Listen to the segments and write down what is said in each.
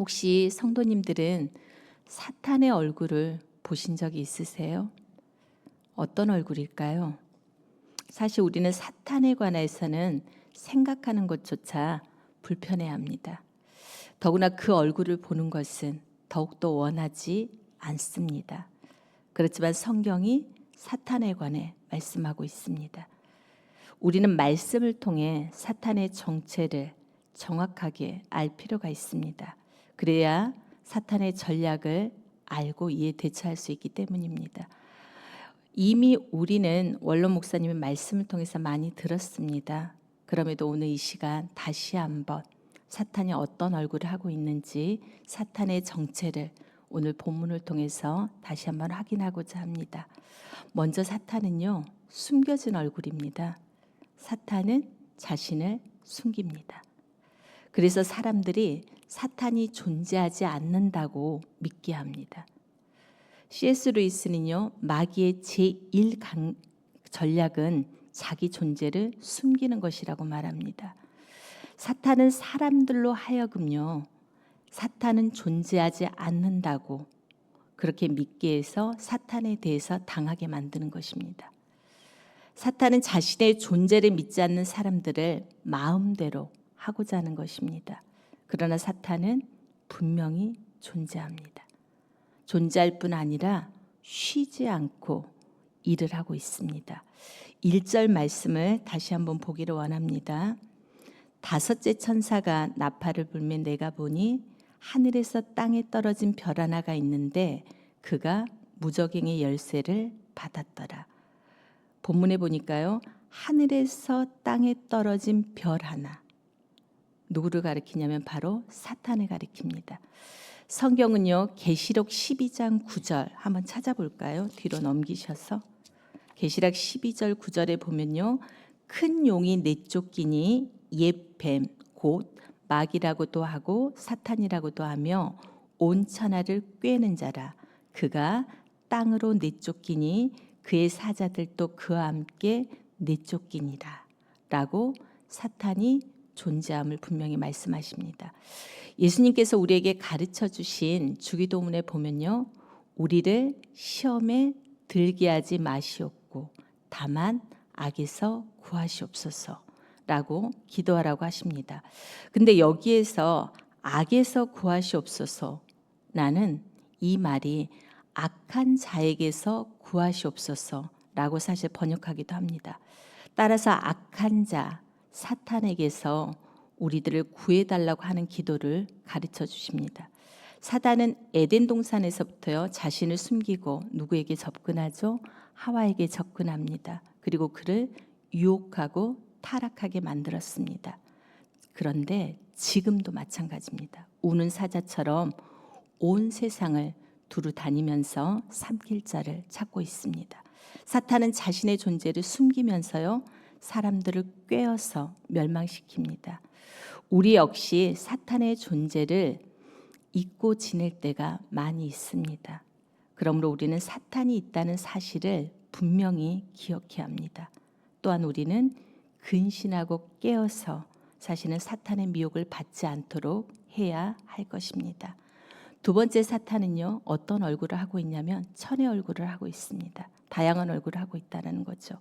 혹시 성도님들은 사탄의 얼굴을 보신 적이 있으세요? 어떤 얼굴일까요? 사실 우리는 사탄에 관해서는 생각하는 것조차 불편해합니다. 더구나 그 얼굴을 보는 것은 더욱더 원하지 않습니다. 그렇지만 성경이 사탄에 관해 말씀하고 있습니다. 우리는 말씀을 통해 사탄의 정체를 정확하게 알 필요가 있습니다. 그래야 사탄의 전략을 알고 이에 대처할 수 있기 때문입니다. 이미 우리는 원로 목사님의 말씀을 통해서 많이 들었습니다. 그럼에도 오늘 이 시간 다시 한번 사탄이 어떤 얼굴을 하고 있는지 사탄의 정체를 오늘 본문을 통해서 다시 한번 확인하고자 합니다. 먼저 사탄은요, 숨겨진 얼굴입니다. 사탄은 자신을 숨깁니다. 그래서 사람들이 사탄이 존재하지 않는다고 믿게 합니다. C.S. 루이스는요, 마귀의 제1 전략은 자기 존재를 숨기는 것이라고 말합니다. 사탄은 사람들로 하여금요, 사탄은 존재하지 않는다고 그렇게 믿게 해서 사탄에 대해서 당하게 만드는 것입니다. 사탄은 자신의 존재를 믿지 않는 사람들을 마음대로 하고자 하는 것입니다. 그러나 사탄은 분명히 존재합니다. 존재할 뿐 아니라 쉬지 않고 일을 하고 있습니다. 1절 말씀을 다시 한번 보기를 원합니다. 다섯째 천사가 나팔을 불매 내가 보니 하늘에서 땅에 떨어진 별 하나가 있는데 그가 무저갱의 열쇠를 받았더라. 본문에 보니까요, 하늘에서 땅에 떨어진 별 하나. 누구를 가리키냐면 바로 사탄을 가리킵니다. 성경은요, 계시록 12장 9절 한번 찾아볼까요? 뒤로 넘기셔서 계시록 12절 9절에 보면요, 큰 용이 내쫓기니 옛 뱀 곧 마귀라고도 하고 사탄이라고도 하며 온 천하를 꿰는 자라. 그가 땅으로 내쫓기니 그의 사자들도 그와 함께 내쫓기니라 라고 사탄이 존재함을 분명히 말씀하십니다. 예수님께서 우리에게 가르쳐 주신 주기도문에 보면요, 우리를 시험에 들게 하지 마시옵고 다만 악에서 구하시옵소서 라고 기도하라고 하십니다. 근데 여기에서 악에서 구하시옵소서 라는 이 말이 악한 자에게서 구하시옵소서 라고 사실 번역하기도 합니다. 따라서 악한 자, 사탄에게서 우리들을 구해달라고 하는 기도를 가르쳐 주십니다. 사단은 에덴 동산에서부터요, 자신을 숨기고 누구에게 접근하죠? 하와에게 접근합니다. 그리고 그를 유혹하고 타락하게 만들었습니다. 그런데 지금도 마찬가지입니다. 우는 사자처럼 온 세상을 두루 다니면서 삼킬 자를 찾고 있습니다. 사탄은 자신의 존재를 숨기면서요, 사람들을 꿰어서 멸망시킵니다. 우리 역시 사탄의 존재를 잊고 지낼 때가 많이 있습니다. 그러므로 우리는 사탄이 있다는 사실을 분명히 기억해야 합니다. 또한 우리는 근신하고 깨어서 자신은 사탄의 미혹을 받지 않도록 해야 할 것입니다. 두 번째 사탄은요, 어떤 얼굴을 하고 있냐면 천의 얼굴을 하고 있습니다. 다양한 얼굴을 하고 있다는 거죠.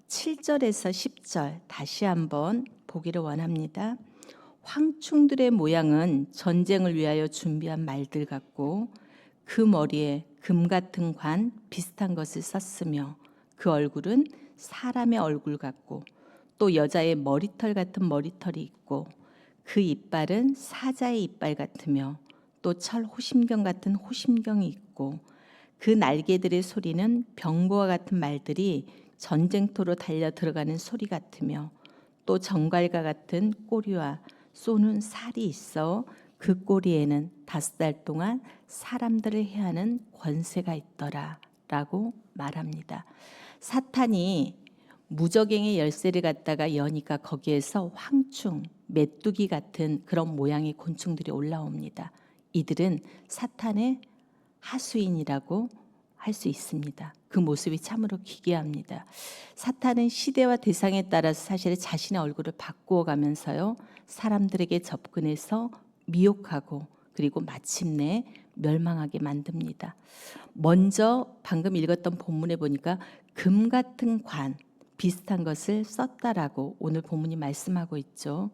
7절에서 10절 다시 한번 보기를 원합니다. 황충들의 모양은 전쟁을 위하여 준비한 말들 같고 그 머리에 금 같은 관 비슷한 것을 썼으며 그 얼굴은 사람의 얼굴 같고 또 여자의 머리털 같은 머리털이 있고 그 이빨은 사자의 이빨 같으며 또 철 호심경 같은 호심경이 있고 그 날개들의 소리는 병거와 같은 말들이 전쟁터로 달려 들어가는 소리 같으며 또 정갈과 같은 꼬리와 쏘는 살이 있어 그 꼬리에는 5달 동안 사람들을 해하는 권세가 있더라 라고 말합니다. 사탄이 무저갱의 열쇠를 갖다가 여니까 거기에서 황충, 메뚜기 같은 그런 모양의 곤충들이 올라옵니다. 이들은 사탄의 하수인이라고 할 수 있습니다. 그 모습이 참으로 기괴합니다. 사탄은 시대와 대상에 따라서 사실 자신의 얼굴을 바꾸어 가면서요, 사람들에게 접근해서 미혹하고 그리고 마침내 멸망하게 만듭니다. 먼저 방금 읽었던 본문에 보니까 금 같은 관, 비슷한 것을 썼다라고 오늘 본문이 말씀하고 있죠.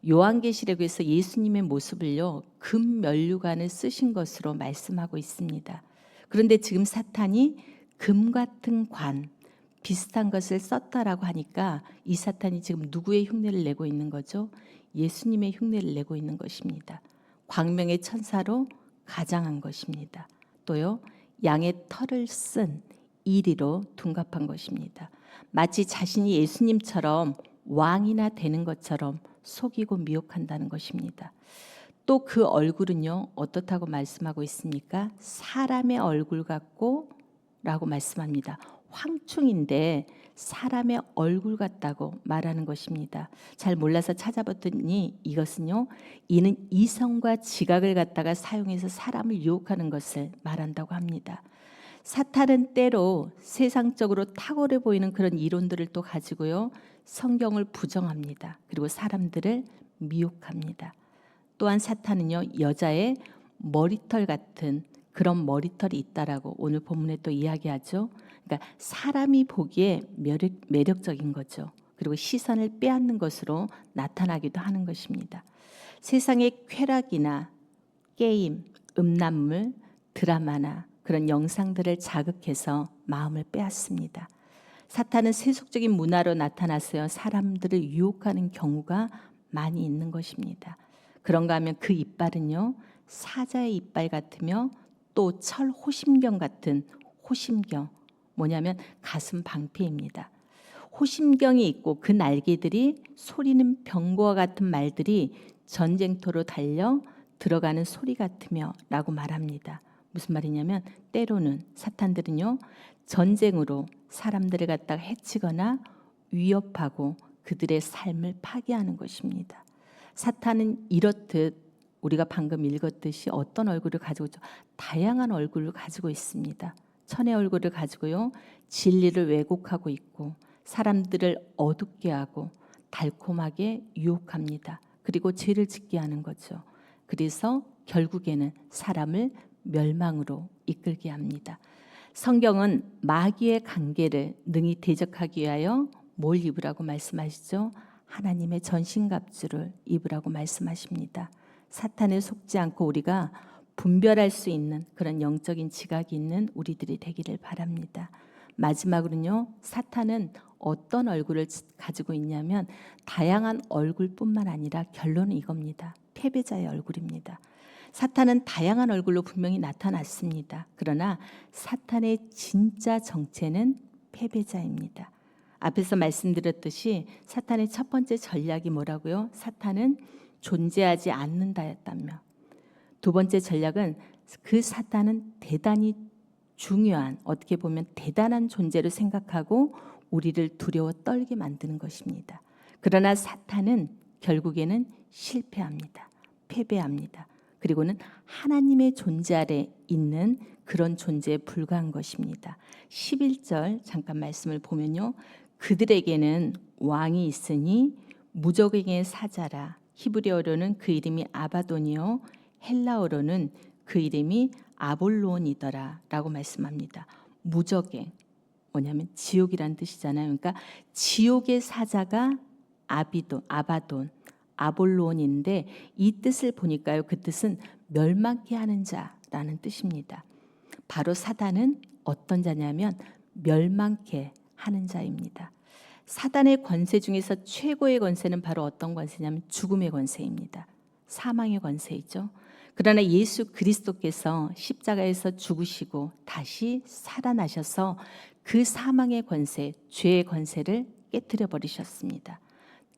요한계시록에서 예수님의 모습을요, 금 면류관을 쓰신 것으로 말씀하고 있습니다. 그런데 지금 사탄이 금 같은 관, 비슷한 것을 썼다라고 하니까 이 사탄이 지금 누구의 흉내를 내고 있는 거죠? 예수님의 흉내를 내고 있는 것입니다. 광명의 천사로 가장한 것입니다. 또요, 양의 털을 쓴 이리로 둔갑한 것입니다. 마치 자신이 예수님처럼 왕이나 되는 것처럼 속이고 미혹한다는 것입니다. 또 그 얼굴은요, 어떻다고 말씀하고 있습니까? 사람의 얼굴 같고 라고 말씀합니다. 황충인데 사람의 얼굴 같다고 말하는 것입니다. 잘 몰라서 찾아봤더니 이것은요, 이는 이성과 지각을 갖다가 사용해서 사람을 유혹하는 것을 말한다고 합니다. 사탄은 때로 세상적으로 탁월해 보이는 그런 이론들을 또 가지고요, 성경을 부정합니다. 그리고 사람들을 미혹합니다. 또한 사탄은요, 여자의 머리털 같은 그런 머리털이 있다라고 오늘 본문에 또 이야기하죠. 그러니까 사람이 보기에 매력적인 거죠. 그리고 시선을 빼앗는 것으로 나타나기도 하는 것입니다. 세상의 쾌락이나 게임, 음란물, 드라마나 그런 영상들을 자극해서 마음을 빼앗습니다. 사탄은 세속적인 문화로 나타나서요, 사람들을 유혹하는 경우가 많이 있는 것입니다. 그런가 하면 그 이빨은요, 사자의 이빨 같으며 또 철 호심경 같은 호심경, 뭐냐면 가슴 방패입니다. 호심경이 있고 그 날개들이 소리는 병거와 같은 말들이 전쟁터로 달려 들어가는 소리 같으며 라고 말합니다. 무슨 말이냐면 때로는 사탄들은요, 전쟁으로 사람들을 갖다가 해치거나 위협하고 그들의 삶을 파괴하는 것입니다. 사탄은 이렇듯 우리가 방금 읽었듯이 어떤 얼굴을 가지고 있죠? 다양한 얼굴을 가지고 있습니다. 천의 얼굴을 가지고요, 진리를 왜곡하고 있고 사람들을 어둡게 하고 달콤하게 유혹합니다. 그리고 죄를 짓게 하는 거죠. 그래서 결국에는 사람을 멸망으로 이끌게 합니다. 성경은 마귀의 관계를 능히 대적하기 위하여 뭘 입으라고 말씀하시죠? 하나님의 전신갑주를 입으라고 말씀하십니다. 사탄에 속지 않고 우리가 분별할 수 있는 그런 영적인 지각이 있는 우리들이 되기를 바랍니다. 마지막으로는요, 사탄은 어떤 얼굴을 가지고 있냐면 다양한 얼굴뿐만 아니라 결론은 이겁니다. 패배자의 얼굴입니다. 사탄은 다양한 얼굴로 분명히 나타났습니다. 그러나 사탄의 진짜 정체는 패배자입니다. 앞에서 말씀드렸듯이 사탄의 첫 번째 전략이 뭐라고요? 사탄은 존재하지 않는다였다며, 두 번째 전략은 그 사탄은 대단히 중요한, 어떻게 보면 대단한 존재로 생각하고 우리를 두려워 떨게 만드는 것입니다. 그러나 사탄은 결국에는 실패합니다. 패배합니다. 그리고는 하나님의 존재 아래 있는 그런 존재에 불과한 것입니다. 11절 잠깐 말씀을 보면요, 그들에게는 왕이 있으니 무적행의 사자라. 히브리어로는 그 이름이 아바돈이요 헬라어로는 그 이름이 아볼론이더라 라고 말씀합니다. 무적행, 뭐냐면 지옥이란 뜻이잖아요. 그러니까 지옥의 사자가 아바돈, 아볼론인데 이 뜻을 보니까요, 그 뜻은 멸망케 하는 자라는 뜻입니다. 바로 사단은 어떤 자냐면 멸망케 하는 자입니다. 사단의 권세 중에서 최고의 권세는 바로 어떤 권세냐면 죽음의 권세입니다. 사망의 권세이죠. 그러나 예수 그리스도께서 십자가에서 죽으시고 다시 살아나셔서 그 사망의 권세, 죄의 권세를 깨뜨려 버리셨습니다.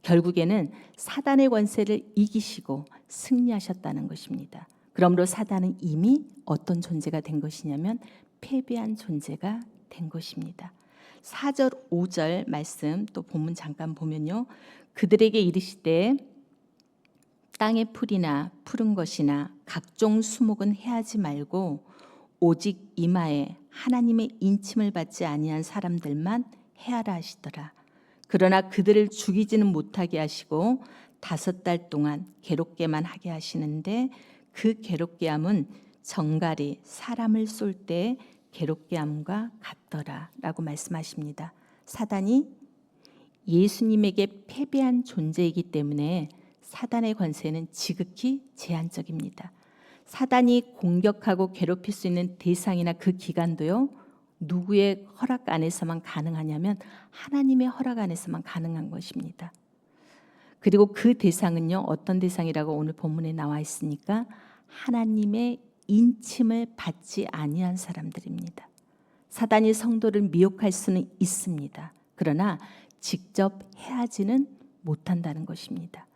결국에는 사단의 권세를 이기시고 승리하셨다는 것입니다. 그러므로 사단은 이미 어떤 존재가 된 것이냐면 패배한 존재가 된 것입니다. 4절 5절 말씀 또 본문 잠깐 보면요, 그들에게 이르시되 땅의 풀이나 푸른 것이나 각종 수목은 해하지 말고 오직 이마에 하나님의 인침을 받지 아니한 사람들만 해하라 하시더라. 그러나 그들을 죽이지는 못하게 하시고 5달 동안 괴롭게만 하게 하시는데 그 괴롭게 함은 정갈이 사람을 쏠 때 괴롭게 함과 같더라라고 말씀하십니다. 사단이 예수님에게 패배한 존재이기 때문에 사단의 권세는 지극히 제한적입니다. 사단이 공격하고 괴롭힐 수 있는 대상이나 그 기간도요, 누구의 허락 안에서만 가능하냐면 하나님의 허락 안에서만 가능한 것입니다. 그리고 그 대상은요, 어떤 대상이라고 오늘 본문에 나와 있으니까 하나님의 인침을 받지 아니한 사람들입니다. 사단이 성도를 미혹할 수는 있습니다. 그러나 직접 해하지는 못한다는 것입니다.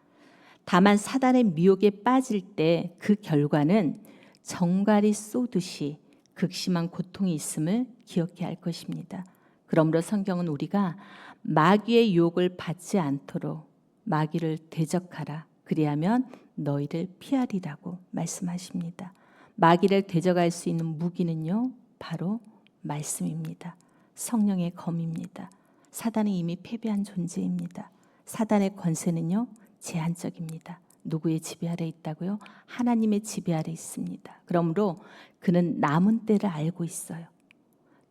다만 사단의 미혹에 빠질 때 그 결과는 정갈이 쏘듯이 극심한 고통이 있음을 기억해야 할 것입니다. 그러므로 성경은 우리가 마귀의 유혹을 받지 않도록 마귀를 대적하라. 그리하면 너희를 피하리라고 말씀하십니다. 마귀를 대적할 수 있는 무기는요, 바로 말씀입니다. 성령의 검입니다. 사단은 이미 패배한 존재입니다. 사단의 권세는요, 제한적입니다. 누구의 지배 아래 있다고요? 하나님의 지배 아래 있습니다. 그러므로 그는 남은 때를 알고 있어요.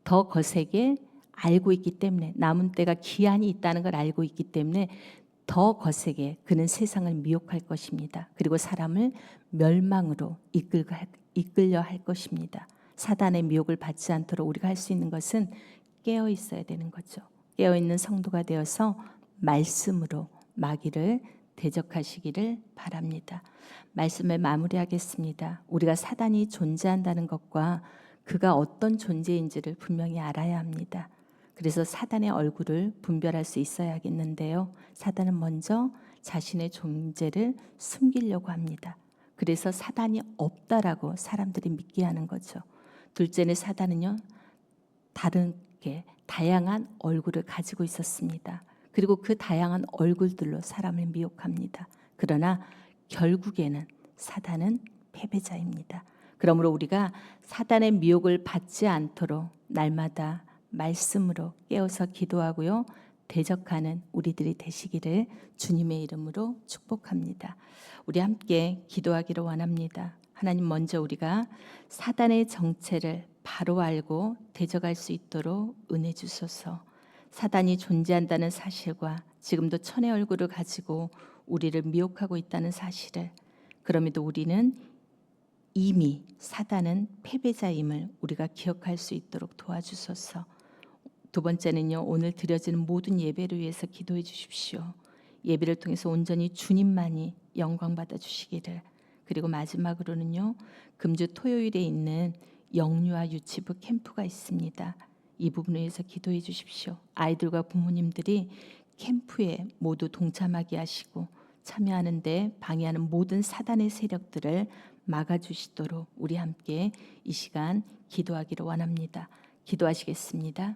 더 거세게 알고 있기 때문에, 남은 때가 기한이 있다는 걸 알고 있기 때문에 더 거세게 그는 세상을 미혹할 것입니다. 그리고 사람을 멸망으로 이끌려 할 것입니다. 사단의 미혹을 받지 않도록 우리가 할 수 있는 것은 깨어 있어야 되는 거죠. 깨어 있는 성도가 되어서 말씀으로 마귀를 대적하시기를 바랍니다. 말씀을 마무리하겠습니다. 우리가 사단이 존재한다는 것과 그가 어떤 존재인지를 분명히 알아야 합니다. 그래서 사단의 얼굴을 분별할 수 있어야겠는데요. 사단은 먼저 자신의 존재를 숨기려고 합니다. 그래서 사단이 없다라고 사람들이 믿게 하는 거죠. 둘째는 사단은요, 다양한 얼굴을 가지고 있었습니다. 그리고 그 다양한 얼굴들로 사람을 미혹합니다. 그러나 결국에는 사단은 패배자입니다. 그러므로 우리가 사단의 미혹을 받지 않도록 날마다 말씀으로 깨어서 기도하고요, 대적하는 우리들이 되시기를 주님의 이름으로 축복합니다. 우리 함께 기도하기를 원합니다. 하나님, 먼저 우리가 사단의 정체를 바로 알고 대적할 수 있도록 은혜 주소서. 사단이 존재한다는 사실과 지금도 천의 얼굴을 가지고 우리를 미혹하고 있다는 사실을, 그럼에도 우리는 이미 사단은 패배자임을 우리가 기억할 수 있도록 도와주소서. 두 번째는요, 오늘 드려지는 모든 예배를 위해서 기도해 주십시오. 예배를 통해서 온전히 주님만이 영광 받아 주시기를. 그리고 마지막으로는요, 금주 토요일에 있는 영유아 유치부 캠프가 있습니다. 이 부분에 대해서 기도해 주십시오. 아이들과 부모님들이 캠프에 모두 동참하게 하시고 참여하는데 방해하는 모든 사단의 세력들을 막아주시도록 우리 함께 이 시간 기도하기를 원합니다. 기도하시겠습니다.